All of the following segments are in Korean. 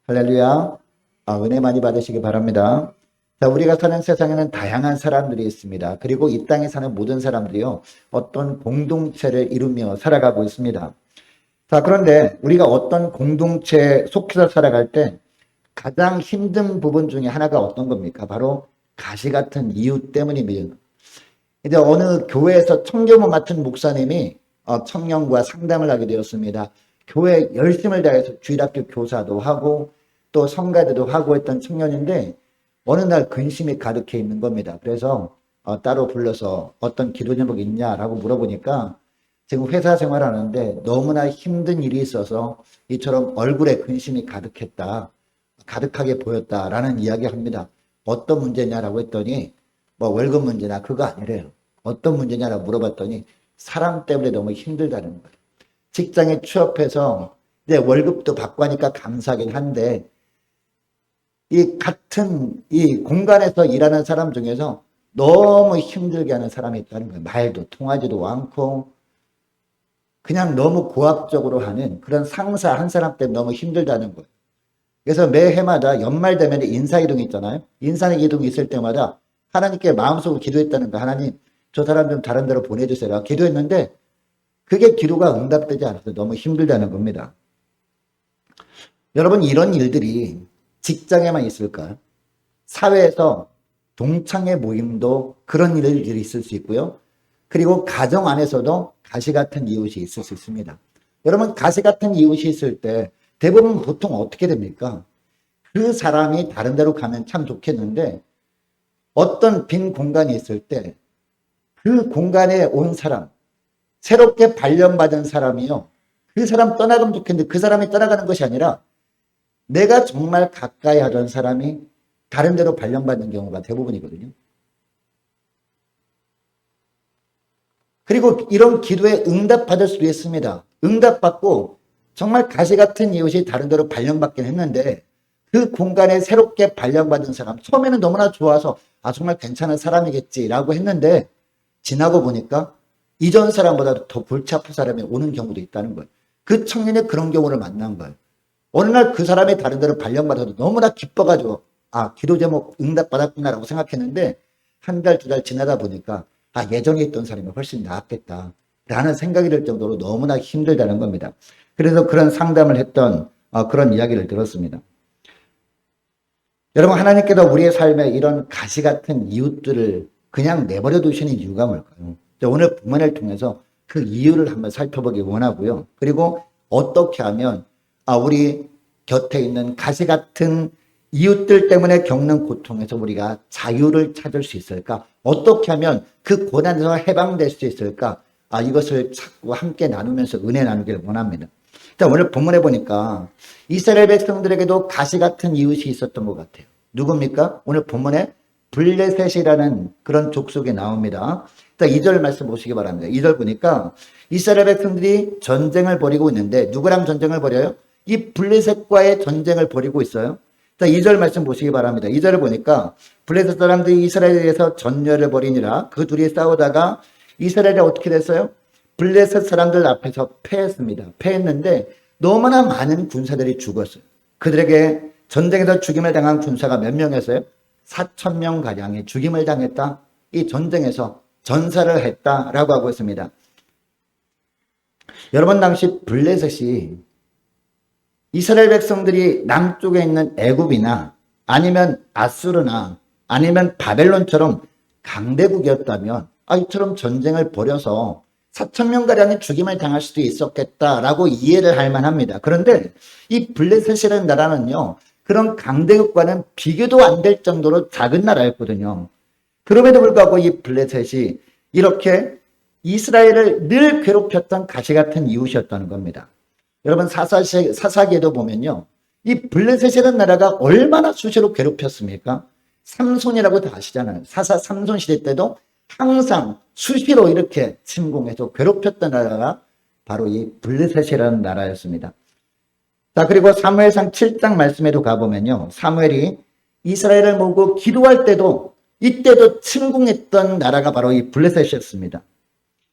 할렐루야. 은혜 많이 받으시기 바랍니다. 자, 우리가 사는 세상에는 다양한 사람들이 있습니다. 그리고 이 땅에 사는 모든 사람들이요, 어떤 공동체를 이루며 살아가고 있습니다. 자, 그런데 우리가 어떤 공동체에 속해서 살아갈 때 가장 힘든 부분 중에 하나가 어떤 겁니까? 바로 가시 같은 이유 때문입니다. 이제 어느 교회에서 청교모 맡은 목사님이 청년과 상담을 하게 되었습니다. 교회 열심을 다해서 주일학교 교사도 하고 또 성가대도 하고 했던 청년인데 어느 날 근심이 가득해 있는 겁니다. 그래서 따로 불러서 어떤 기도 제목이 있냐라고 물어보니까 지금 회사 생활하는데 너무나 힘든 일이 있어서 이처럼 얼굴에 근심이 가득하게 보였다라는 이야기합니다. 어떤 문제냐라고 했더니 뭐 월급 문제나 그거 아니래요. 어떤 문제냐라고 물어봤더니 사람 때문에 너무 힘들다는 거예요. 직장에 취업해서 이제 월급도 받고 하니까 감사하긴 한데 이 같은 이 공간에서 일하는 사람 중에서 너무 힘들게 하는 사람이 있다는 거예요. 말도 통하지도 않고 그냥 너무 고압적으로 하는 그런 상사 한 사람 때문에 너무 힘들다는 거예요. 그래서 매해마다 연말 되면 인사이동이 있잖아요. 인사이동이 있을 때마다 하나님께 마음속으로 기도했다는 거. 하나님, 저 사람 좀 다른 데로 보내주세요. 기도했는데 그게 기도가 응답되지 않아서 너무 힘들다는 겁니다. 여러분, 이런 일들이 직장에만 있을까요? 사회에서 동창회 모임도 그런 일들이 있을 수 있고요. 그리고 가정 안에서도 가시 같은 이웃이 있을 수 있습니다. 여러분, 가시 같은 이웃이 있을 때 대부분 보통 어떻게 됩니까? 그 사람이 다른 데로 가면 참 좋겠는데 어떤 빈 공간이 있을 때 그 공간에 온 사람, 새롭게 발령받은 사람이요. 그 사람 떠나가면 좋겠는데 그 사람이 떠나가는 것이 아니라 내가 정말 가까이 하던 사람이 다른 데로 발령받는 경우가 대부분이거든요. 그리고 이런 기도에 응답받을 수도 있습니다. 응답받고 정말 가시 같은 이웃이 다른 데로 발령받긴 했는데 그 공간에 새롭게 발령받은 사람, 처음에는 너무나 좋아서 정말 괜찮은 사람이겠지라고 했는데 지나고 보니까 이전 사람보다 더 골치 아픈 사람이 오는 경우도 있다는 거예요. 그 청년이 그런 경우를 만난 거예요. 어느 날 그 사람이 다른 데로 발령받아도 너무나 기뻐가지고 기도 제목 응답받았구나라고 생각했는데 한 달, 두 달 지나다 보니까 예전에 있던 사람이 훨씬 나았겠다 라는 생각이 들 정도로 너무나 힘들다는 겁니다. 그래서 그런 상담을 했던 그런 이야기를 들었습니다. 여러분, 하나님께서 우리의 삶에 이런 가시 같은 이웃들을 그냥 내버려 두시는 이유가 뭘까요? 오늘 본문을 통해서 그 이유를 한번 살펴보기 원하고요. 그리고 어떻게 하면 우리 곁에 있는 가시 같은 이웃들 때문에 겪는 고통에서 우리가 자유를 찾을 수 있을까? 어떻게 하면 그 고난에서 해방될 수 있을까? 이것을 자꾸 함께 나누면서 은혜 나누기를 원합니다. 자, 오늘 본문에 보니까 이스라엘 백성들에게도 가시 같은 이웃이 있었던 것 같아요. 누굽니까? 오늘 본문에 블레셋이라는 그런 족속이 나옵니다. 2절 말씀 보시기 바랍니다. 2절 보니까 이스라엘 백성들이 전쟁을 벌이고 있는데 누구랑 전쟁을 벌여요? 이 블레셋과의 전쟁을 벌이고 있어요. 2절 말씀 보시기 바랍니다. 2절을 보니까 블레셋 사람들이 이스라엘에 대해서 전열을 벌이니라. 그 둘이 싸우다가 이스라엘이 어떻게 됐어요? 블레셋 사람들 앞에서 패했습니다. 패했는데 너무나 많은 군사들이 죽었어요. 그들에게 전쟁에서 죽임을 당한 군사가 몇 명이었어요? 4,000명 가량이 죽임을 당했다. 이 전쟁에서 전사를 했다라고 하고 있습니다. 여러분, 당시 블레셋이 이스라엘 백성들이 남쪽에 있는 애굽이나 아니면 아수르나 아니면 바벨론처럼 강대국이었다면 이처럼 전쟁을 벌여서 4,000명가량이 죽임을 당할 수도 있었겠다라고 이해를 할 만합니다. 그런데 이 블레셋이라는 나라는요, 그런 강대국과는 비교도 안 될 정도로 작은 나라였거든요. 그럼에도 불구하고 이 블레셋이 이렇게 이스라엘을 늘 괴롭혔던 가시 같은 이웃이었다는 겁니다. 여러분, 사사기에도 보면요, 이 블레셋이라는 나라가 얼마나 수시로 괴롭혔습니까? 삼손이라고 다 아시잖아요. 사사 삼손 시대 때도 항상 수시로 이렇게 침공해서 괴롭혔던 나라가 바로 이 블레셋이라는 나라였습니다. 자, 그리고 사무엘상 7장 말씀에도 가보면요, 사무엘이 이스라엘을 모으고 기도할 때도 이때도 침공했던 나라가 바로 이 블레셋이었습니다.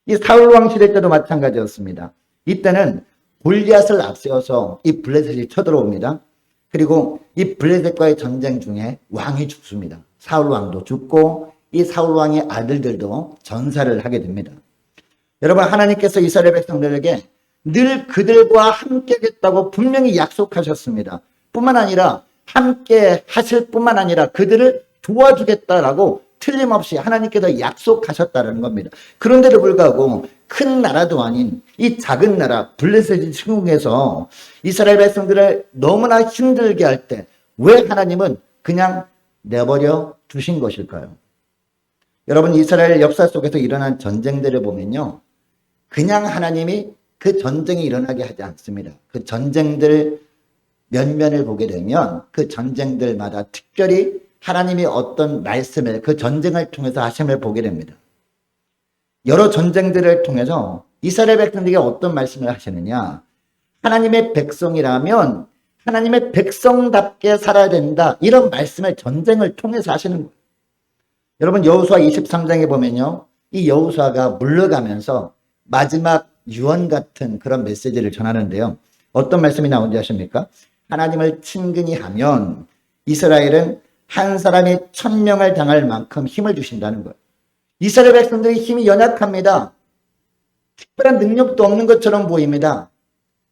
이 사울 왕 시대 때도 마찬가지였습니다. 이때는 골리앗을 앞세워서 이 블레셋이 쳐들어옵니다. 그리고 이 블레셋과의 전쟁 중에 왕이 죽습니다. 사울 왕도 죽고 이 사울 왕의 아들들도 전사를 하게 됩니다. 여러분, 하나님께서 이스라엘 백성들에게 늘 그들과 함께 하겠다고 분명히 약속하셨습니다. 뿐만 아니라 함께 하실 뿐만 아니라 그들을 도와주겠다라고 틀림없이 하나님께서 약속하셨다는 겁니다. 그런데도 불구하고 큰 나라도 아닌 이 작은 나라 블레셋의 침공에서 이스라엘 백성들을 너무나 힘들게 할 때 왜 하나님은 그냥 내버려 두신 것일까요? 여러분, 이스라엘 역사 속에서 일어난 전쟁들을 보면요, 그냥 하나님이 그 전쟁이 일어나게 하지 않습니다. 그 전쟁들 면면을 보게 되면 그 전쟁들마다 특별히 하나님이 어떤 말씀을 그 전쟁을 통해서 하심을 보게 됩니다. 여러 전쟁들을 통해서 이스라엘 백성들에게 어떤 말씀을 하시느냐, 하나님의 백성이라면 하나님의 백성답게 살아야 된다, 이런 말씀을 전쟁을 통해서 하시는 거예요. 여러분, 여호수아 23장에 보면요, 이 여호수아가 물러가면서 마지막 유언 같은 그런 메시지를 전하는데요, 어떤 말씀이 나온지 아십니까? 하나님을 친근히 하면 이스라엘은 한 사람이 1000명을 당할 만큼 힘을 주신다는 거예요. 이스라엘 백성들의 힘이 연약합니다. 특별한 능력도 없는 것처럼 보입니다.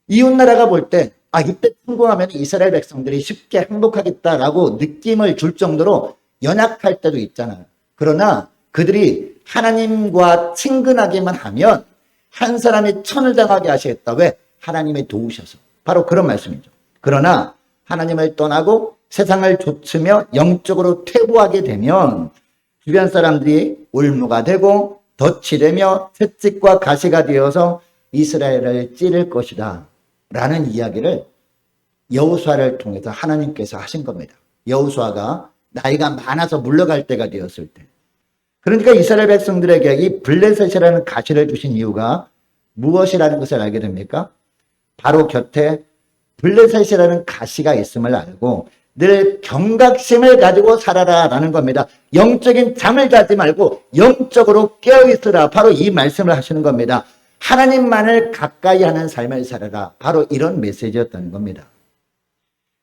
이웃나라가 볼 때, 이때 성공하면 이스라엘 백성들이 쉽게 행복하겠다라고 느낌을 줄 정도로 연약할 때도 있잖아요. 그러나 그들이 하나님과 친근하게만 하면 한 사람이 1000을 당하게 하시겠다. 왜? 하나님이 도우셔서. 바로 그런 말씀이죠. 그러나 하나님을 떠나고 세상을 좇으며 영적으로 퇴보하게 되면 주변 사람들이 올무가 되고 덫이 되며 채찍과 가시가 되어서 이스라엘을 찌를 것이다 라는 이야기를 여호수아를 통해서 하나님께서 하신 겁니다. 여호수아가 나이가 많아서 물러갈 때가 되었을 때, 그러니까 이스라엘 백성들에게 이 블레셋이라는 가시를 주신 이유가 무엇이라는 것을 알게 됩니까? 바로 곁에 블레셋이라는 가시가 있음을 알고 늘 경각심을 가지고 살아라 라는 겁니다. 영적인 잠을 자지 말고 영적으로 깨어있으라, 바로 이 말씀을 하시는 겁니다. 하나님만을 가까이 하는 삶을 살아라, 바로 이런 메시지였다는 겁니다.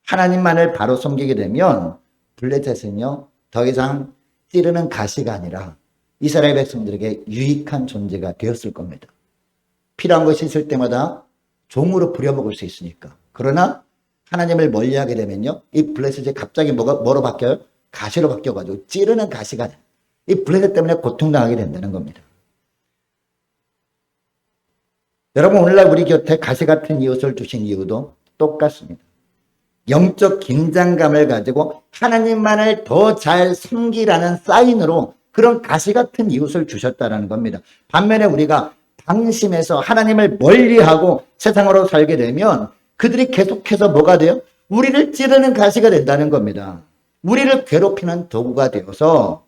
하나님만을 바로 섬기게 되면 블레셋은요, 더 이상 찌르는 가시가 아니라 이스라엘 백성들에게 유익한 존재가 되었을 겁니다. 필요한 것이 있을 때마다 종으로 부려먹을 수 있으니까. 그러나 하나님을 멀리하게 되면요, 이 블레셋이 갑자기 뭐로 바뀌어요? 가시로 바뀌어가지고 찌르는 가시가 돼. 이 블레셋 때문에 고통당하게 된다는 겁니다. 여러분, 오늘날 우리 곁에 가시 같은 이웃을 주신 이유도 똑같습니다. 영적 긴장감을 가지고 하나님만을 더 잘 섬기라는 사인으로 그런 가시 같은 이웃을 주셨다는 겁니다. 반면에 우리가 방심해서 하나님을 멀리하고 세상으로 살게 되면 그들이 계속해서 뭐가 돼요? 우리를 찌르는 가시가 된다는 겁니다. 우리를 괴롭히는 도구가 되어서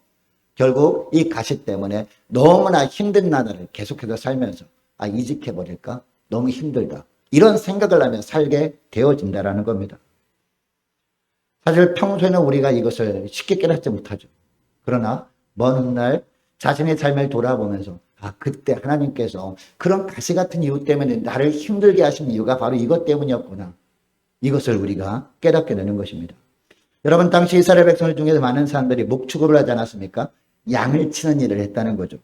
결국 이 가시 때문에 너무나 힘든 나날을 계속해서 살면서 이직해버릴까? 너무 힘들다. 이런 생각을 하며 살게 되어진다는 겁니다. 사실 평소에는 우리가 이것을 쉽게 깨닫지 못하죠. 그러나 먼 훗날 자신의 삶을 돌아보면서 그때 하나님께서 그런 가시 같은 이유 때문에 나를 힘들게 하신 이유가 바로 이것 때문이었구나. 이것을 우리가 깨닫게 되는 것입니다. 여러분, 당시 이스라엘 백성 중에서 많은 사람들이 목축업을 하지 않았습니까? 양을 치는 일을 했다는 거죠.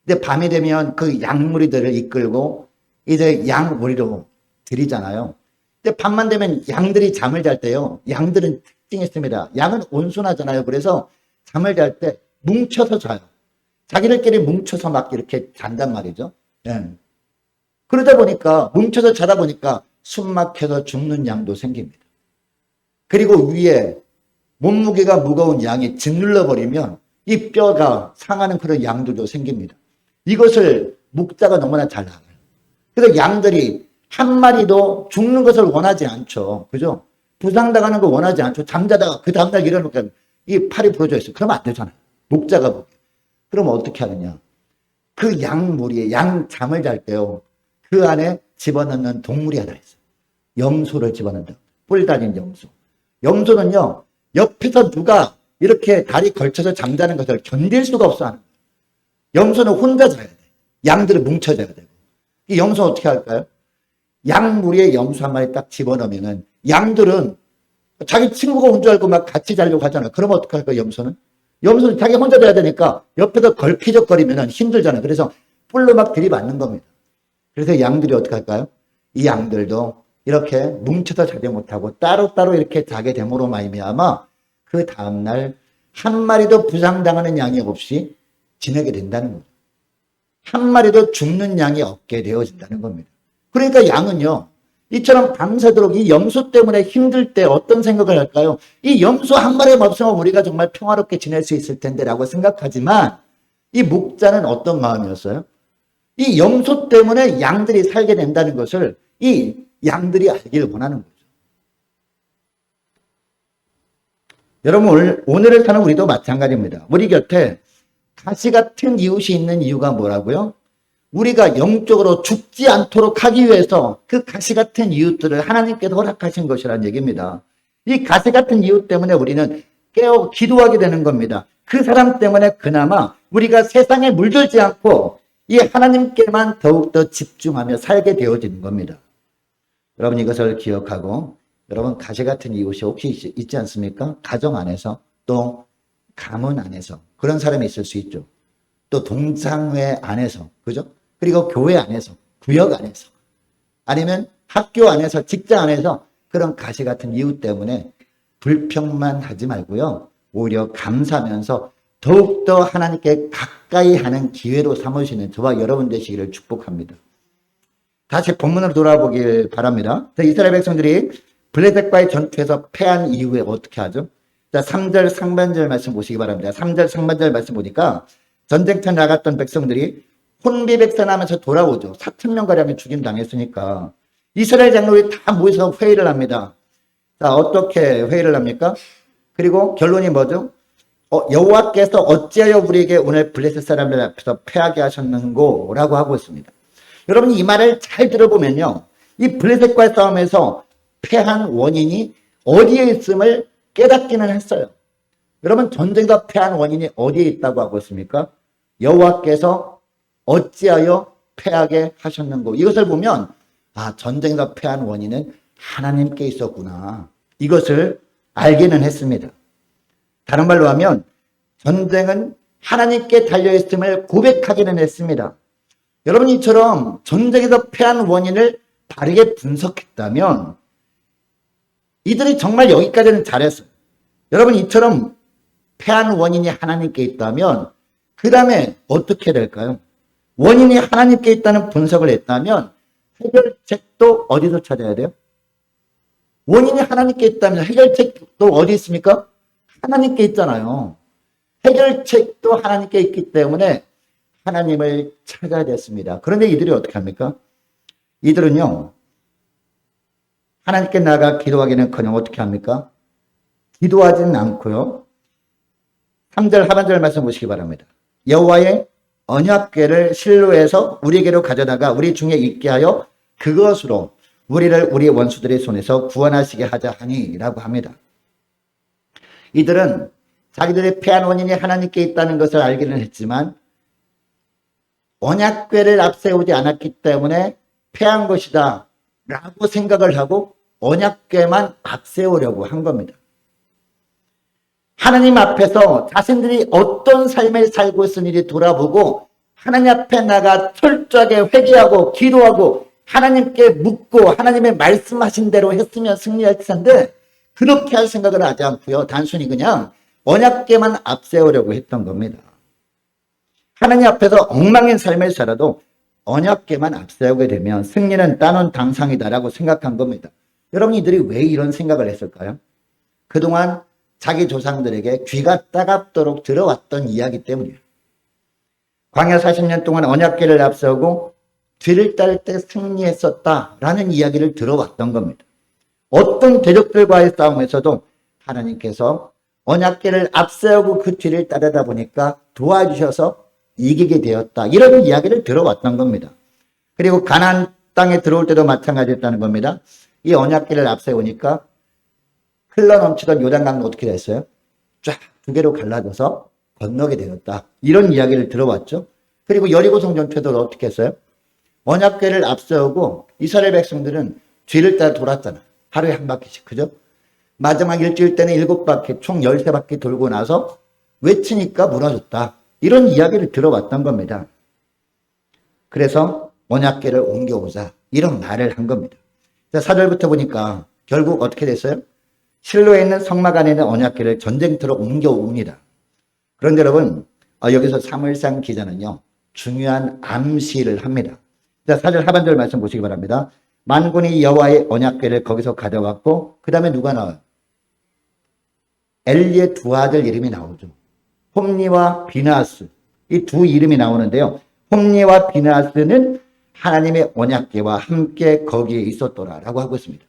근데 밤이 되면 그 양무리들을 이끌고 이제 양무리로 들이잖아요. 근데 밤만 되면 양들이 잠을 잘 때요, 양들은 특징이 있습니다. 양은 온순하잖아요. 그래서 잠을 잘 때 뭉쳐서 자요. 자기들끼리 뭉쳐서 막 이렇게 잔단 말이죠. 예. 그러다 보니까, 뭉쳐서 자다 보니까 숨 막혀서 죽는 양도 생깁니다. 그리고 위에 몸무게가 무거운 양이 짓눌러 버리면 이 뼈가 상하는 그런 양들도 생깁니다. 이것을 목자가 너무나 잘 알아요. 그래서 양들이 한 마리도 죽는 것을 원하지 않죠. 그죠? 부상당하는 거 원하지 않죠. 잠자다가 그 다음날 일어나니까 이 팔이 부러져 있어. 그러면 안 되잖아요. 목자가 보기에. 그러면 어떻게 하느냐? 그 양무리에, 양 잠을 잘 때요, 그 안에 집어넣는 동물이 하나 있어요. 염소를 집어넣는다. 뿔 달린 염소. 염소는요, 옆에서 누가 이렇게 다리 걸쳐서 잠자는 것을 견딜 수가 없어 하는 거예요. 염소는 혼자 자야 돼. 양들은 뭉쳐져야 되고. 이 염소는 어떻게 할까요? 양무리에 염소 한 마리 딱 집어넣으면은 양들은 자기 친구가 온 줄 알고 막 같이 자려고 하잖아. 그러면 어떡할까, 염소는? 염소는 자기 혼자 자야 되니까 옆에서 걸피적거리면 힘들잖아요. 그래서 뿔로 막 들이받는 겁니다. 그래서 양들이 어떡할까요? 이 양들도 이렇게 뭉쳐서 자지 못하고 따로따로 이렇게 자게 됨으로 말미암아 그 다음날 한 마리도 부상당하는 양이 없이 지내게 된다는 거죠. 한 마리도 죽는 양이 없게 되어진다는 겁니다. 그러니까 양은요, 이처럼 밤새도록 이 염소 때문에 힘들 때 어떤 생각을 할까요? 이 염소 한 마리만 없으면 우리가 정말 평화롭게 지낼 수 있을 텐데 라고 생각하지만 이 목자는 어떤 마음이었어요? 이 염소 때문에 양들이 살게 된다는 것을 이 양들이 알기를 원하는 거죠. 여러분, 오늘을 사는 우리도 마찬가지입니다. 우리 곁에 가시 같은 이웃이 있는 이유가 뭐라고요? 우리가 영적으로 죽지 않도록 하기 위해서 그 가시 같은 이웃들을 하나님께서 허락하신 것이라는 얘기입니다. 이 가시 같은 이웃 때문에 우리는 깨어 기도하게 되는 겁니다. 그 사람 때문에 그나마 우리가 세상에 물들지 않고 이 하나님께만 더욱더 집중하며 살게 되어지는 겁니다. 여러분, 이것을 기억하고, 여러분, 가시 같은 이웃이 혹시 있지 않습니까? 가정 안에서, 또 가문 안에서 그런 사람이 있을 수 있죠. 또 동창회 안에서, 그죠? 그리고 교회 안에서, 구역 안에서, 아니면 학교 안에서, 직장 안에서 그런 가시 같은 이웃 때문에 불평만 하지 말고요, 오히려 감사하면서 더욱더 하나님께 가까이 하는 기회로 삼으시는 저와 여러분 되시기를 축복합니다. 다시 본문으로 돌아보길 바랍니다. 이스라엘 백성들이 블레셋과의 전투에서 패한 이후에 어떻게 하죠? 자, 3절 상반절 말씀 보시기 바랍니다. 3절 상반절 말씀 보니까 전쟁터 나갔던 백성들이 혼비백산하면서 돌아오죠. 4,000명가량이 죽임당했으니까. 이스라엘 장로들이 다 모여서 회의를 합니다. 자, 어떻게 회의를 합니까? 그리고 결론이 뭐죠? 여호와께서 어찌하여 우리에게 오늘 블레셋 사람들 앞에서 패하게 하셨는고? 라고 하고 있습니다. 여러분, 이 말을 잘 들어보면요, 이 블레셋과의 싸움에서 패한 원인이 어디에 있음을 깨닫기는 했어요. 여러분, 전쟁에서 패한 원인이 어디에 있다고 하고 있습니까? 여호와께서 어찌하여 패하게 하셨는고? 이것을 보면 전쟁에서 패한 원인은 하나님께 있었구나, 이것을 알기는 했습니다. 다른 말로 하면 전쟁은 하나님께 달려있음을 고백하기는 했습니다. 여러분, 이처럼 전쟁에서 패한 원인을 바르게 분석했다면 이들이 정말 여기까지는 잘했어요. 여러분, 이처럼 패한 원인이 하나님께 있다면 그 다음에 어떻게 될까요? 원인이 하나님께 있다는 분석을 했다면 해결책도 어디서 찾아야 돼요? 원인이 하나님께 있다면 해결책도 어디 있습니까? 하나님께 있잖아요. 해결책도 하나님께 있기 때문에 하나님을 찾아야 됐습니다. 그런데 이들이 어떻게 합니까? 이들은요, 하나님께 나아가 기도하기는커녕 어떻게 합니까? 기도하지는 않고요, 3절 하반절 말씀 보시기 바랍니다. 여호와의 언약궤를 실로에서 우리에게로 가져다가 우리 중에 있게 하여 그것으로 우리를 우리 원수들의 손에서 구원하시게 하자 하니 라고 합니다. 이들은 자기들의 패한 원인이 하나님께 있다는 것을 알기는 했지만 언약궤를 앞세우지 않았기 때문에 패한 것이다 라고 생각을 하고 언약궤만 앞세우려고 한 겁니다. 하나님 앞에서 자신들이 어떤 삶을 살고 있는지 돌아보고 하나님 앞에 나가 철저하게 회개하고 기도하고 하나님께 묻고 하나님의 말씀하신 대로 했으면 승리할 텐데 그렇게 할 생각을 하지 않고요, 단순히 그냥 언약궤만 앞세우려고 했던 겁니다. 하나님 앞에서 엉망인 삶을 살아도 언약궤만 앞세우게 되면 승리는 따놓은 당상이다라고 생각한 겁니다. 여러분, 이들이 왜 이런 생각을 했을까요? 그동안 자기 조상들에게 귀가 따갑도록 들어왔던 이야기 때문이에요. 광야 40년 동안 언약궤를 앞세우고 뒤를 따를 때 승리했었다라는 이야기를 들어왔던 겁니다. 어떤 대적들과의 싸움에서도 하나님께서 언약궤를 앞세우고 그 뒤를 따르다 보니까 도와주셔서 이기게 되었다, 이런 이야기를 들어왔던 겁니다. 그리고 가나안 땅에 들어올 때도 마찬가지였다는 겁니다. 이 언약궤를 앞세우니까 흘러넘치던 요단강도 어떻게 됐어요? 쫙 두 개로 갈라져서 건너게 되었다, 이런 이야기를 들어왔죠. 그리고 여리고성 전투에도 어떻게 했어요? 언약궤를 앞세우고 이스라엘 백성들은 뒤를 따라 돌았잖아요. 하루에 한 바퀴씩, 그죠? 마지막 일주일 때는 7바퀴, 총 13바퀴 돌고 나서 외치니까 무너졌다. 이런 이야기를 들어왔던 겁니다. 그래서 언약궤를 옮겨오자. 이런 말을 한 겁니다. 4절부터 보니까 결국 어떻게 됐어요? 실로에 있는 성막 안에 있는 언약궤를 전쟁터로 옮겨옵니다. 그런데 여러분, 여기서 사무엘상 기자는요, 중요한 암시를 합니다. 4절 하반절 말씀 보시기 바랍니다. 만군이 여호와의 언약궤를 거기서 가져갔고, 그 다음에 누가 나와요? 엘리의 두 아들 이름이 나오죠. 홈니와 비나스. 이 두 이름이 나오는데요. 홈니와 비나스는 하나님의 언약궤와 함께 거기에 있었더라라고 하고 있습니다.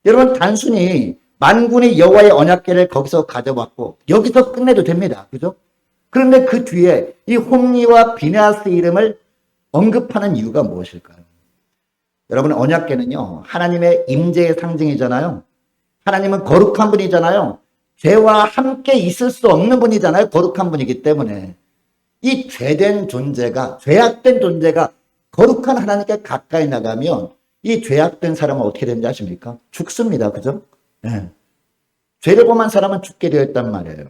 여러분, 단순히 만군의 여호와의 언약궤를 거기서 가져왔고 여기서 끝내도 됩니다. 그죠? 그런데 그 뒤에 이 홈니와 비나스 이름을 언급하는 이유가 무엇일까요? 여러분, 언약궤는요, 하나님의 임재의 상징이잖아요. 하나님은 거룩한 분이잖아요. 죄와 함께 있을 수 없는 분이잖아요. 거룩한 분이기 때문에. 이 죄된 존재가, 죄악된 존재가 거룩한 하나님께 가까이 나가면 이 죄악된 사람은 어떻게 되는지 아십니까? 죽습니다. 그죠? 네. 죄를 범한 사람은 죽게 되어 있단 말이에요.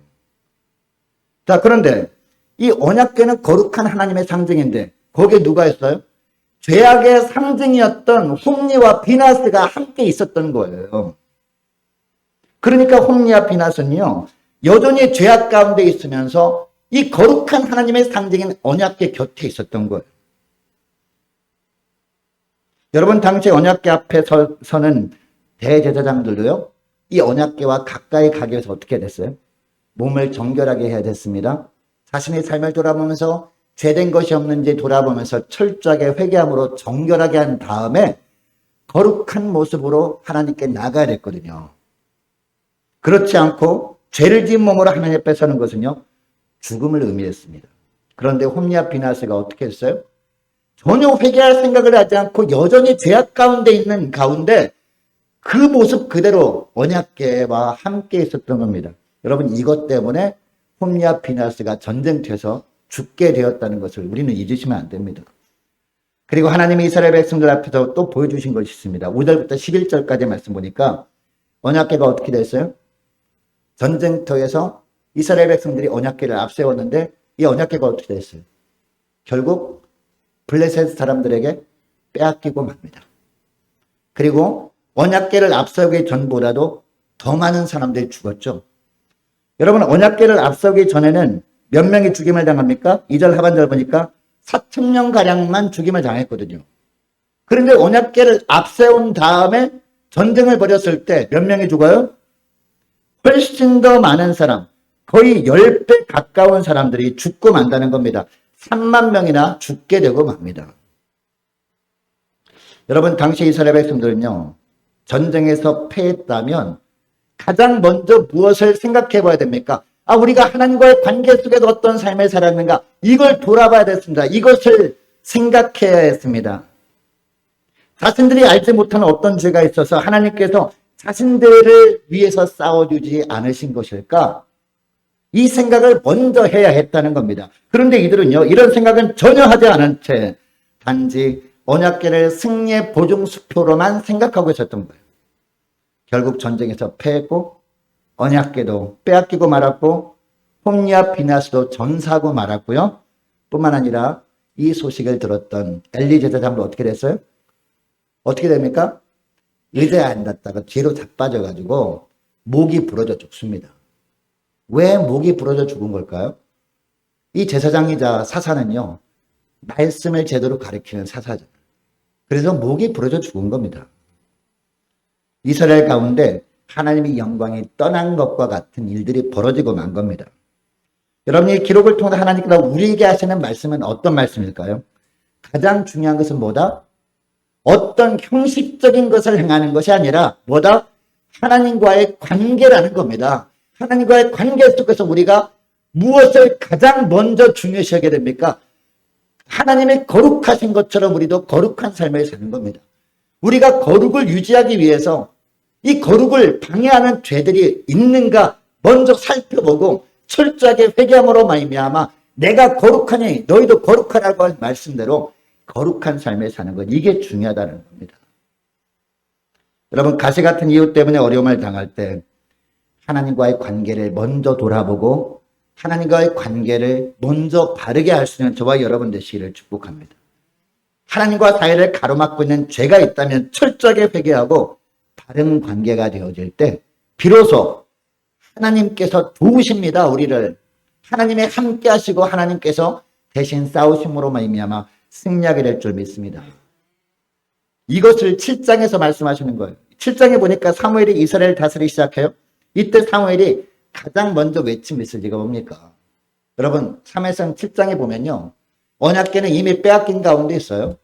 자, 그런데 이 언약궤는 거룩한 하나님의 상징인데 거기에 누가 있어요? 죄악의 상징이었던 홈리와 비나스가 함께 있었던 거예요. 그러니까 홈리와 비나스는요, 여전히 죄악 가운데 있으면서 이 거룩한 하나님의 상징인 언약궤 곁에 있었던 거예요. 여러분, 당시 언약궤 앞에 서는 대제사장들도요, 이 언약궤와 가까이 가기 위해서 어떻게 됐어요? 몸을 정결하게 해야 됐습니다. 자신의 삶을 돌아보면서 죄된 것이 없는지 돌아보면서 철저하게 회개함으로 정결하게 한 다음에 거룩한 모습으로 하나님께 나가야 됐거든요. 그렇지 않고 죄를 지은 몸으로 하나님 앞에 서는 것은요, 죽음을 의미했습니다. 그런데 홈리와 비나스가 어떻게 했어요? 전혀 회개할 생각을 하지 않고 여전히 죄악 가운데 있는 가운데 그 모습 그대로 언약궤와 함께 있었던 겁니다. 여러분, 이것 때문에 홈리와 비나스가 전쟁터에서 죽게 되었다는 것을 우리는 잊으시면 안 됩니다. 그리고 하나님이 이스라엘 백성들 앞에서 또 보여주신 것이 있습니다. 5절부터 11절까지 말씀 보니까 언약궤가 어떻게 됐어요? 전쟁터에서 이스라엘 백성들이 언약궤를 앞세웠는데 이 언약궤가 어떻게 됐어요? 결국 블레셋 사람들에게 빼앗기고 맙니다. 그리고 언약궤를 앞세우기 전보다도 더 많은 사람들이 죽었죠. 여러분, 언약궤를 앞세우기 전에는 몇 명이 죽임을 당합니까? 2절 하반절 보니까 4,000명가량만 죽임을 당했거든요. 그런데 언약궤를 앞세운 다음에 전쟁을 벌였을 때 몇 명이 죽어요? 훨씬 더 많은 사람, 거의 10배 가까운 사람들이 죽고 만다는 겁니다. 3만 명이나 죽게 되고 맙니다. 여러분, 당시 이스라엘 백성들은요, 전쟁에서 패했다면 가장 먼저 무엇을 생각해 봐야 됩니까? 우리가 하나님과의 관계 속에서 어떤 삶을 살았는가? 이걸 돌아봐야 됐습니다. 이것을 생각해야 했습니다. 자신들이 알지 못하는 어떤 죄가 있어서 하나님께서 자신들을 위해서 싸워주지 않으신 것일까? 이 생각을 먼저 해야 했다는 겁니다. 그런데 이들은요, 이런 생각은 전혀 하지 않은 채 단지 언약궤를 승리의 보증수표로만 생각하고 있었던 거예요. 결국 전쟁에서 패했고 언약궤도 빼앗기고 말았고 홈리와 비나스도 전사하고 말았고요. 뿐만 아니라 이 소식을 들었던 엘리 제사장도 어떻게 됐어요? 어떻게 됩니까? 의자에 앉았다가 뒤로 자빠져가지고 목이 부러져 죽습니다. 왜 목이 부러져 죽은 걸까요? 이 제사장이자 사사는요, 말씀을 제대로 가르치는 사사죠. 그래서 목이 부러져 죽은 겁니다. 이스라엘 가운데 하나님의 영광이 떠난 것과 같은 일들이 벌어지고 만 겁니다. 여러분이 기록을 통해 하나님께서 우리에게 하시는 말씀은 어떤 말씀일까요? 가장 중요한 것은 뭐다? 어떤 형식적인 것을 행하는 것이 아니라 뭐다? 하나님과의 관계라는 겁니다. 하나님과의 관계 속에서 우리가 무엇을 가장 먼저 중요시 하게 됩니까? 하나님의 거룩하신 것처럼 우리도 거룩한 삶을 사는 겁니다. 우리가 거룩을 유지하기 위해서 이 거룩을 방해하는 죄들이 있는가 먼저 살펴보고 철저하게 회개함으로 말미암아 내가 거룩하니 너희도 거룩하라고 한 말씀대로 거룩한 삶을 사는 것, 이게 중요하다는 겁니다. 여러분, 가시 같은 이유 때문에 어려움을 당할 때 하나님과의 관계를 먼저 돌아보고 하나님과의 관계를 먼저 바르게 할 수 있는 저와 여러분 되시기를 축복합니다. 하나님과 사이를 가로막고 있는 죄가 있다면 철저하게 회개하고 바른 관계가 되어질 때 비로소 하나님께서 도우십니다. 우리를 하나님의 함께 하시고 하나님께서 대신 싸우심으로 말미암아 승리하게 될 줄 믿습니다. 이것을 7장에서 말씀하시는 거예요. 7장에 보니까 사무엘이 이스라엘 다스리기 시작해요. 이때 사무엘이 가장 먼저 외친 메시지가 뭡니까? 여러분, 사무엘상 7장에 보면요, 언약궤는 이미 빼앗긴 가운데 있어요.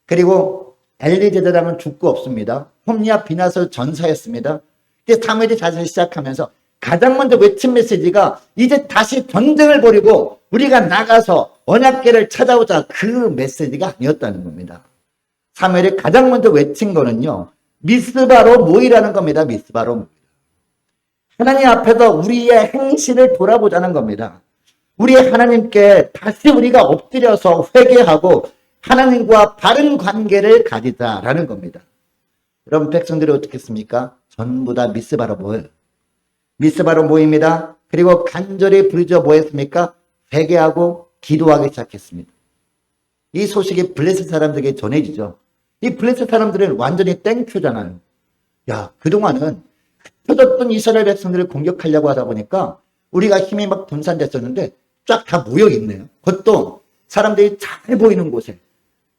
그리고 엘리 제사장은 죽고 없습니다. 홈리와 비나서 전사했습니다. 이제 사무엘이 다시 시작하면서 가장 먼저 외친 메시지가 이제 다시 전쟁을 벌이고 우리가 나가서 언약궤를 찾아오자, 그 메시지가 아니었다는 겁니다. 사무엘이 가장 먼저 외친 거는요, 미스바로 모이라는 겁니다. 미스바로 모이라. 하나님 앞에서 우리의 행실을 돌아보자는 겁니다. 우리 하나님께 다시 우리가 엎드려서 회개하고 하나님과 바른 관계를 가지자라는 겁니다. 여러분, 백성들이 어떻게 했습니까? 전부 다 미스바로 모여요. 미스바로 모입니다. 그리고 간절히 부르짖어 뭐 했습니까? 회개하고 기도하기 시작했습니다. 이 소식이 블레셋 사람들에게 전해지죠. 이 블레셋 사람들은 완전히 땡큐잖아요. 야, 그동안은 흩어졌던 이스라엘 백성들을 공격하려고 하다 보니까 우리가 힘이 막 분산됐었는데 쫙 다 모여있네요. 그것도 사람들이 잘 보이는 곳에.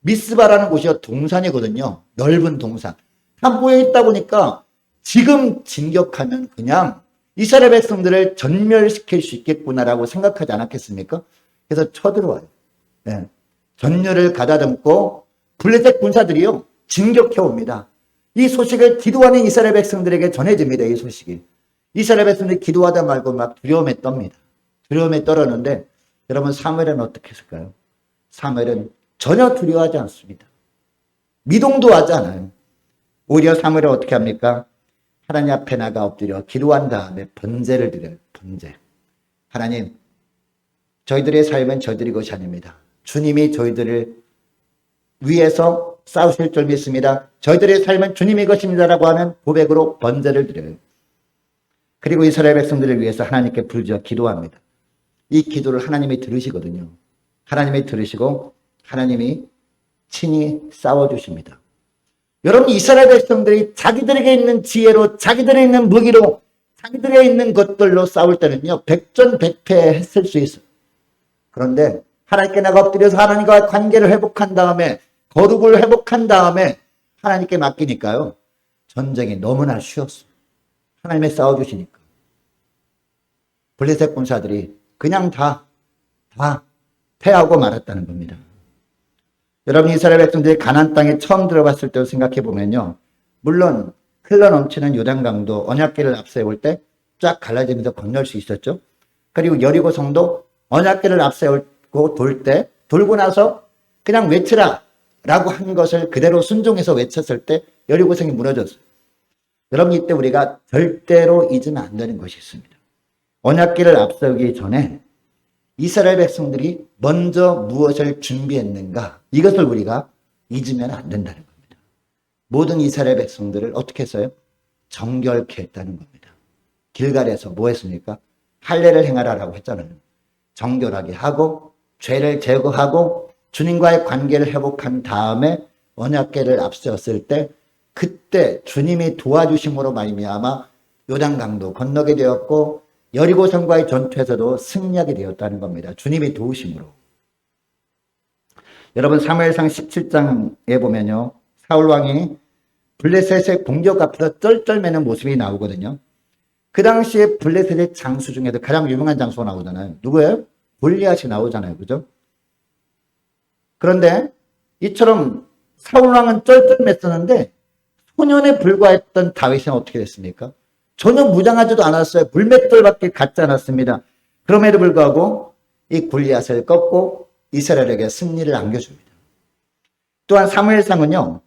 미스바라는 곳이 동산이거든요. 넓은 동산. 다 모여있다 보니까 지금 진격하면 그냥 이스라엘 백성들을 전멸시킬 수 있겠구나라고 생각하지 않았겠습니까? 그래서 쳐들어와요. 네. 전열을 가다듬고 블레셋 군사들이요, 진격해 옵니다. 이 소식을 기도하는 이스라엘 백성들에게 전해집니다. 이 소식이. 이스라엘 백성들이 기도하다 말고 막 두려움에 떱니다. 두려움에 떨었는데 여러분, 사무엘은 어떻게 했을까요? 사무엘은 전혀 두려워하지 않습니다. 미동도 하지 않아요. 오히려 사무엘은 어떻게 합니까? 하나님 앞에 나가 엎드려 기도한 다음에 번제를 드려요. 번제. 하나님, 저희들의 삶은 저희들의 것이 아닙니다. 주님이 저희들을 위해서 싸우실 줄 믿습니다. 저희들의 삶은 주님의 것입니다라고 하는 고백으로 번제를 드려요. 그리고 이스라엘 백성들을 위해서 하나님께 부르짖어 기도합니다. 이 기도를 하나님이 들으시거든요. 하나님이 들으시고 하나님이 친히 싸워주십니다. 여러분, 이스라엘 백성들이 자기들에게 있는 지혜로, 자기들에 있는 무기로, 자기들에 있는 것들로 싸울 때는요, 백전백패했을 수 있어요. 그런데 하나님께 나가 엎드려서 하나님과 관계를 회복한 다음에, 거룩을 회복한 다음에 하나님께 맡기니까요, 전쟁이 너무나 쉬웠어요. 하나님이 싸워주시니까. 블레셋 군사들이 그냥 다 패하고 말았다는 겁니다. 여러분, 이스라엘 백성들이 가나안 땅에 처음 들어갔을 때 생각해 보면요, 물론 흘러 넘치는 요단강도 언약궤를 앞세울 때 쫙 갈라지면서 건널 수 있었죠. 그리고 여리고 성도 언약궤를 앞세우고 돌고 나서 그냥 외치라 라고 한 것을 그대로 순종해서 외쳤을 때 여리고성이 무너졌어요. 여러분, 이때 우리가 절대로 잊으면 안 되는 것이 있습니다. 언약궤를 앞세우기 전에 이스라엘 백성들이 먼저 무엇을 준비했는가, 이것을 우리가 잊으면 안 된다는 겁니다. 모든 이스라엘 백성들을 어떻게 했어요? 정결케 했다는 겁니다. 길갈에서 뭐 했습니까? 할례를 행하라라고 했잖아요. 정결하게 하고 죄를 제거하고 주님과의 관계를 회복한 다음에 언약궤를 앞세웠을 때, 그때 주님이 도와주심으로 말미암아 요단강도 건너게 되었고 여리고성과의 전투에서도 승리하게 되었다는 겁니다. 주님이 도우심으로. 여러분, 사무엘상 17장에 보면요, 사울왕이 블레셋의 공격 앞에서 쩔쩔매는 모습이 나오거든요. 그 당시에 블레셋의 장수 중에도 가장 유명한 장수가 나오잖아요. 누구예요? 골리앗이 나오잖아요. 그죠? 그런데 이처럼 사울왕은 쩔쩔맸었는데 소년에 불과했던 다윗은 어떻게 됐습니까? 전혀 무장하지도 않았어요. 불맷돌밖에 갖지 않았습니다. 그럼에도 불구하고 이 골리앗을 꺾고 이스라엘에게 승리를 안겨줍니다. 또한 사무엘상은요,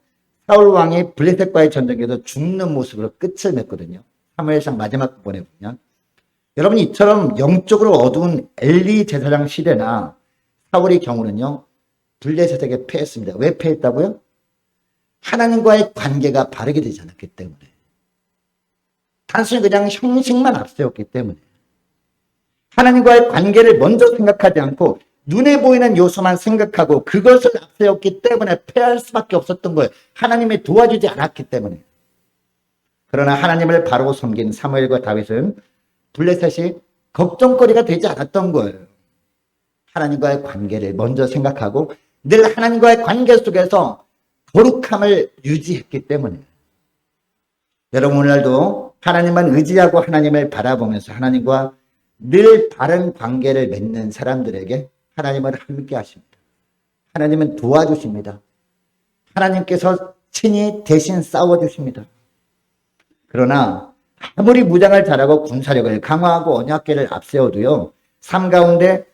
사울왕이 블레셋과의 전쟁에서 죽는 모습으로 끝을 맺거든요. 사무엘상 마지막 부분에 보면, 여러분, 이처럼 영적으로 어두운 엘리 제사장 시대나 사울의 경우는요, 블레셋에게 패했습니다. 왜 패했다고요? 하나님과의 관계가 바르게 되지 않았기 때문에. 단순히 그냥 형식만 앞세웠기 때문에 하나님과의 관계를 먼저 생각하지 않고 눈에 보이는 요소만 생각하고 그것을 앞세웠기 때문에 패할 수밖에 없었던 거예요. 하나님이 도와주지 않았기 때문에. 그러나 하나님을 바로 섬긴 사무엘과 다윗은 블레셋이 걱정거리가 되지 않았던 거예요. 하나님과의 관계를 먼저 생각하고 늘 하나님과의 관계 속에서 거룩함을 유지했기 때문에. 여러분 오늘도 하나님만 의지하고 하나님을 바라보면서 하나님과 늘 바른 관계를 맺는 사람들에게 하나님은 함께 하십니다. 하나님은 도와주십니다. 하나님께서 친히 대신 싸워주십니다. 그러나 아무리 무장을 잘하고 군사력을 강화하고 언약궤를 앞세워도요, 삶 가운데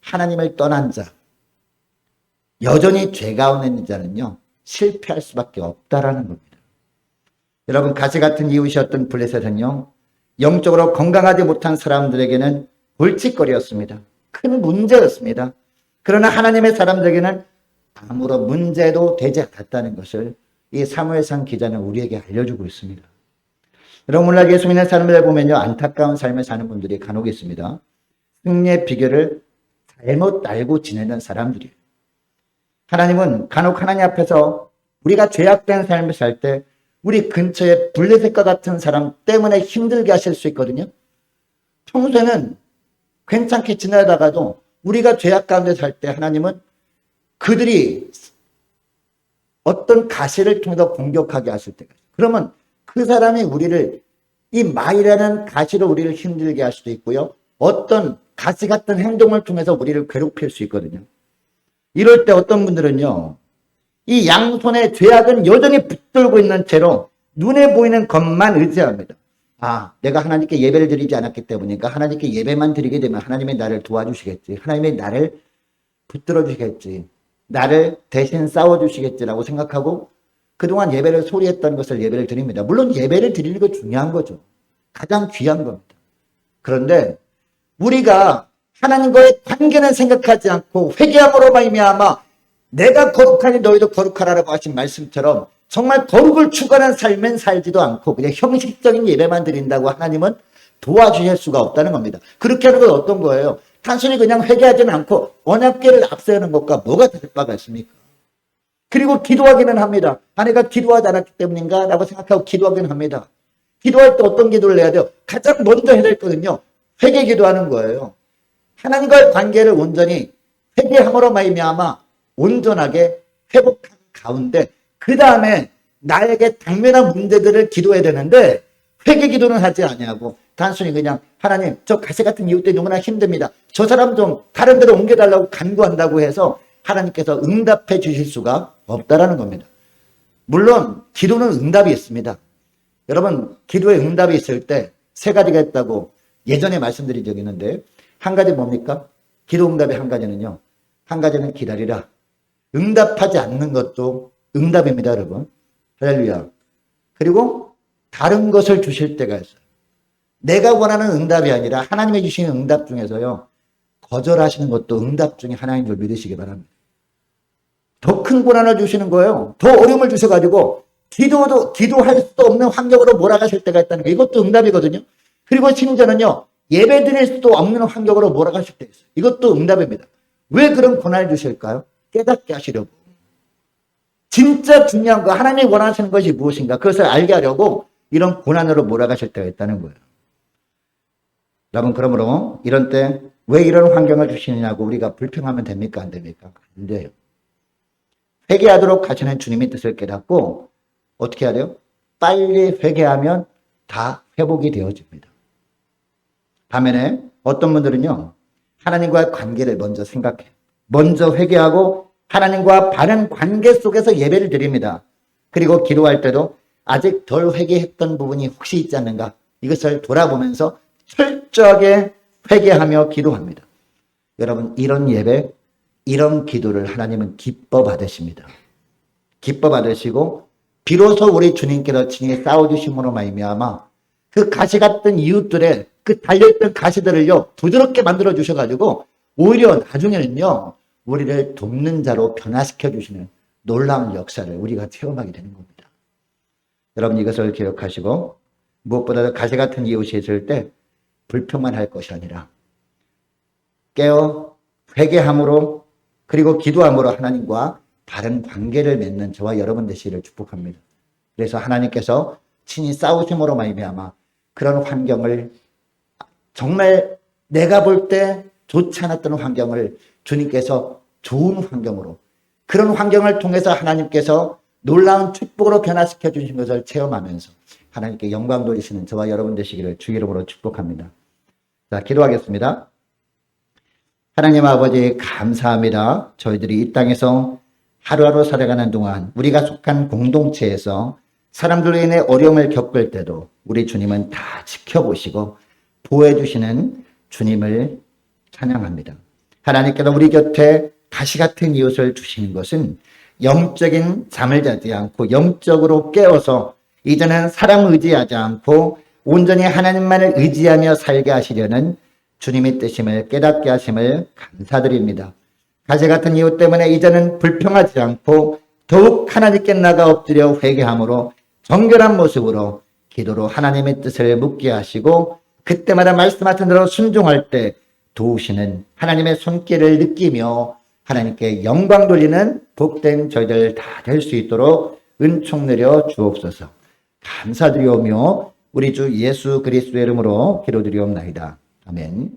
하나님을 떠난 자, 여전히 죄 가운데 있는 자는요, 실패할 수밖에 없다라는 겁니다. 여러분, 가시 같은 이웃이었던 블레셋은요, 영적으로 건강하지 못한 사람들에게는 골칫거리였습니다. 큰 문제였습니다. 그러나 하나님의 사람들에게는 아무런 문제도 되지 않았다는 것을 이 사무엘상 기자는 우리에게 알려주고 있습니다. 여러분 오늘 예수 믿는 사람들 보면요, 안타까운 삶을 사는 분들이 간혹 있습니다. 승리의 비결을 잘못 알고 지내는 사람들이에요. 하나님은 간혹 하나님 앞에서 우리가 죄악된 삶을 살 때 우리 근처에 블레셋과 같은 사람 때문에 힘들게 하실 수 있거든요. 평소에는 괜찮게 지내다가도 우리가 죄악 가운데 살 때 하나님은 그들이 어떤 가시를 통해서 공격하게 하실 때가 있어요. 그러면 그 사람이 우리를 이 마이라는 가시로 우리를 힘들게 할 수도 있고요. 어떤 가시 같은 행동을 통해서 우리를 괴롭힐 수 있거든요. 이럴 때 어떤 분들은요, 이 양손에 죄악은 여전히 붙들고 있는 채로 눈에 보이는 것만 의지합니다. 아, 내가 하나님께 예배를 드리지 않았기 때문이니까 하나님께 예배만 드리게 되면 하나님이 나를 도와주시겠지. 하나님이 나를 붙들어 주시겠지. 나를 대신 싸워주시겠지라고 생각하고 그동안 예배를 소홀히 했던 것을 예배를 드립니다. 물론 예배를 드리는 거 중요한 거죠. 가장 귀한 겁니다. 그런데 우리가 하나님과의 관계는 생각하지 않고 회개함으로 말미암아 내가 거룩하니 너희도 거룩하라고 하신 말씀처럼 정말 거룩을 추구하는 삶은 살지도 않고 그냥 형식적인 예배만 드린다고 하나님은 도와주실 수가 없다는 겁니다. 그렇게 하는 건 어떤 거예요? 단순히 그냥 회개하지는 않고 언약궤를 앞세우는 것과 뭐가 다를 바가 있습니까? 그리고 기도하기는 합니다. 아내가 기도하지 않았기 때문인가? 라고 생각하고 기도하기는 합니다. 기도할 때 어떤 기도를 해야 돼요? 가장 먼저 해야 될 거는요, 회개 기도하는 거예요. 하나님과의 관계를 온전히 회개함으로 말미암아 온전하게 회복한 가운데 그 다음에 나에게 당면한 문제들을 기도해야 되는데 회개 기도는 하지 아니하고 단순히 그냥 하나님 저 가시 같은 이웃 때 너무나 힘듭니다. 저 사람 좀 다른 데로 옮겨달라고 간구한다고 해서 하나님께서 응답해 주실 수가 없다라는 겁니다. 물론 기도는 응답이 있습니다. 여러분 기도에 응답이 있을 때 세 가지가 있다고 예전에 말씀드린 적이 있는데 한 가지 뭡니까? 기도 응답의 한 가지는요. 한 가지는 기다리라. 응답하지 않는 것도 응답입니다, 여러분. 할렐루야. 그리고 다른 것을 주실 때가 있어요. 내가 원하는 응답이 아니라 하나님이 주시는 응답 중에서요. 거절하시는 것도 응답 중에 하나인 줄 믿으시기 바랍니다. 더 큰 고난을 주시는 거예요. 더 어려움을 주셔가지고 기도할 수도 없는 환경으로 몰아가실 때가 있다는 거. 이것도 응답이거든요. 그리고 심지어는요. 예배 드릴 수도 없는 환경으로 몰아가실 때 있어요. 이것도 응답입니다. 왜 그런 고난을 주실까요? 깨닫게 하시려고. 진짜 중요한 거 하나님이 원하시는 것이 무엇인가 그것을 알게 하려고 이런 고난으로 몰아가실 때가 있다는 거예요. 여러분 그러므로 이런 때 왜 이런 환경을 주시느냐고 우리가 불평하면 됩니까? 안 됩니까? 안 돼요. 회개하도록 하시는 주님의 뜻을 깨닫고 어떻게 해야 돼요? 빨리 회개하면 다 회복이 되어집니다. 반면에 어떤 분들은요. 하나님과의 관계를 먼저 생각해요. 먼저 회개하고 하나님과 바른 관계 속에서 예배를 드립니다. 그리고 기도할 때도 아직 덜 회개했던 부분이 혹시 있지 않는가? 이것을 돌아보면서 철저하게 회개하며 기도합니다. 여러분 이런 예배, 이런 기도를 하나님은 기뻐 받으십니다. 기뻐 받으시고 비로소 우리 주님께서 친히 싸워주심으로 말미암아 그 가시 같은 이웃들의 그 달려있던 가시들을요 부드럽게 만들어 주셔가지고 오히려 나중에는요 우리를 돕는 자로 변화시켜 주시는 놀라운 역사를 우리가 체험하게 되는 겁니다. 여러분 이것을 기억하시고 무엇보다도 가시 같은 이웃이 있을 때 불평만 할 것이 아니라 깨어 회개함으로 그리고 기도함으로 하나님과 바른 관계를 맺는 저와 여러분 되시기를 축복합니다. 그래서 하나님께서 친히 싸우심으로 말미암아 그런 환경을 정말 내가 볼 때 좋지 않았던 환경을 주님께서 좋은 환경으로 그런 환경을 통해서 하나님께서 놀라운 축복으로 변화시켜 주신 것을 체험하면서 하나님께 영광 돌리시는 저와 여러분 되시기를 주 이름으로 축복합니다. 자, 기도하겠습니다. 하나님 아버지 감사합니다. 저희들이 이 땅에서 하루하루 살아가는 동안 우리가 속한 공동체에서 사람들로 인해 어려움을 겪을 때도 우리 주님은 다 지켜보시고 보호해 주시는 주님을 찬양합니다. 하나님께서 우리 곁에 가시 같은 이웃을 주시는 것은 영적인 잠을 자지 않고 영적으로 깨어서 이제는 사람 의지하지 않고 온전히 하나님만을 의지하며 살게 하시려는 주님의 뜻임을 깨닫게 하심을 감사드립니다. 가시 같은 이웃 때문에 이제는 불평하지 않고 더욱 하나님께 나가 엎드려 회개함으로 정결한 모습으로 기도로 하나님의 뜻을 묻게 하시고 그때마다 말씀하신 대로 순종할 때 도우시는 하나님의 손길을 느끼며 하나님께 영광 돌리는 복된 저희들 다 될 수 있도록 은총 내려 주옵소서. 감사드리오며 우리 주 예수 그리스도의 이름으로 기도드리옵나이다. 아멘.